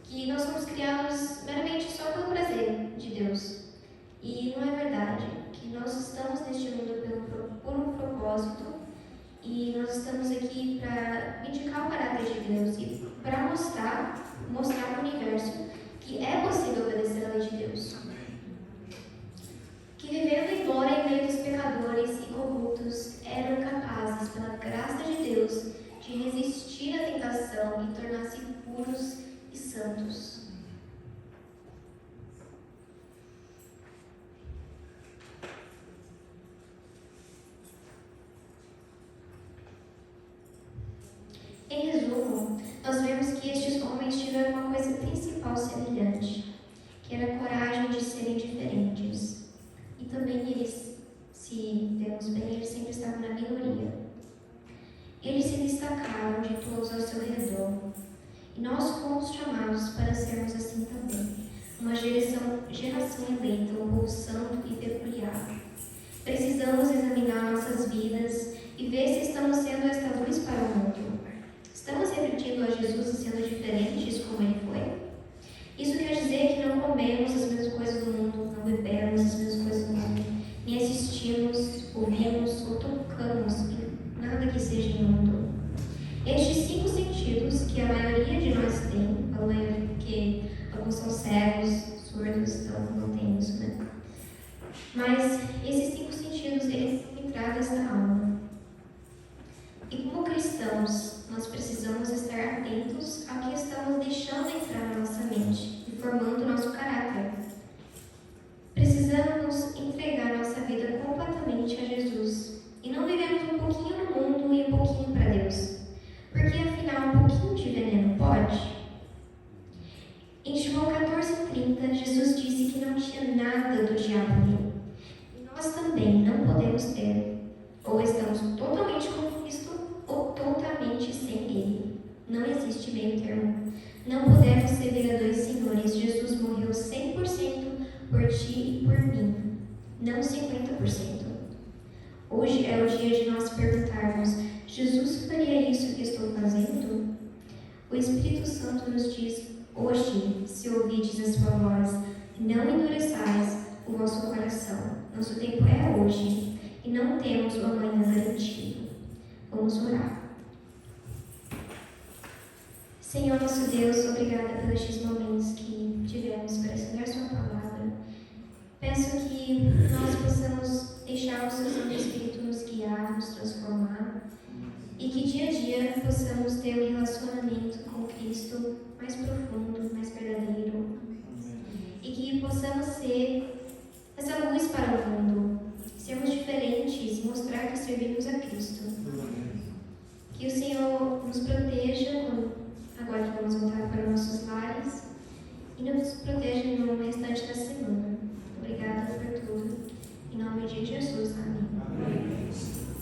que nós somos criados meramente só pelo prazer de Deus. E não é verdade, que nós estamos neste mundo por um propósito, e nós estamos aqui para indicar o caráter de Deus e para mostrar para o universo que é possível obedecer à lei de Deus. Que vivendo embora em meio dos pecadores e corruptos, eram capazes, pela graça de Deus, de resistir à tentação e tornar-se puros e santos. principal semelhante, que era a coragem de serem diferentes. E também eles, se vemos bem, eles sempre estavam na minoria. Eles se destacaram de todos ao seu redor. E nós fomos chamados para sermos assim também. Uma geração eleita, um povo santo e peculiar. Precisamos examinar nossas vidas e ver se estamos sendo esta luz para o mundo. Estamos refletindo a Jesus e sendo diferentes como Ele foi? Isso quer dizer que não comemos as mesmas coisas do mundo, não bebemos as mesmas coisas do mundo, nem assistimos, ouvimos ou tocamos em nada que seja imundo. Estes 5 sentidos que a maioria de nós tem, porque alguns são cegos, surdos, então não tem isso, né? Mas esses 5 sentidos, eles são entradas na alma. E como cristãos, nós precisamos estar atentos ao que estamos deixando entrar na nossa mente e formando nosso caráter. Precisamos entregar nossa vida completamente a Jesus e não vivemos um pouquinho no mundo e um pouquinho para Deus. Porque afinal, um pouquinho de veneno pode? Em João 14,30, Jesus disse que não tinha nada do diabo nele. E nós também não podemos ter. Ou estamos totalmente com Cristo ou totalmente sem Ele. Não existe meio termo. Não podemos servir a 2 senhores. Jesus morreu 100% por ti e por mim, não 50%. Hoje é o dia de nós perguntarmos: Jesus faria isso que estou fazendo? O Espírito Santo nos diz: hoje, se ouvides a sua voz, não endureçais o vosso coração. Nosso tempo é hoje e não temos o amanhã garantido. Vamos orar. Senhor nosso Deus, obrigada pelos estes momentos que tivemos para estudar sua palavra. Peço que nós possamos deixar o seu Santo Espírito nos guiar, nos transformar, e que dia a dia possamos ter um relacionamento com Cristo mais profundo, mais verdadeiro, e que possamos ser essa luz para o mundo, sermos diferentes e mostrar que servimos a Cristo. Que o Senhor nos proteja agora que vamos voltar para nossos lares e nos proteja no restante da semana. Obrigada por tudo. Em nome de Jesus. Amém.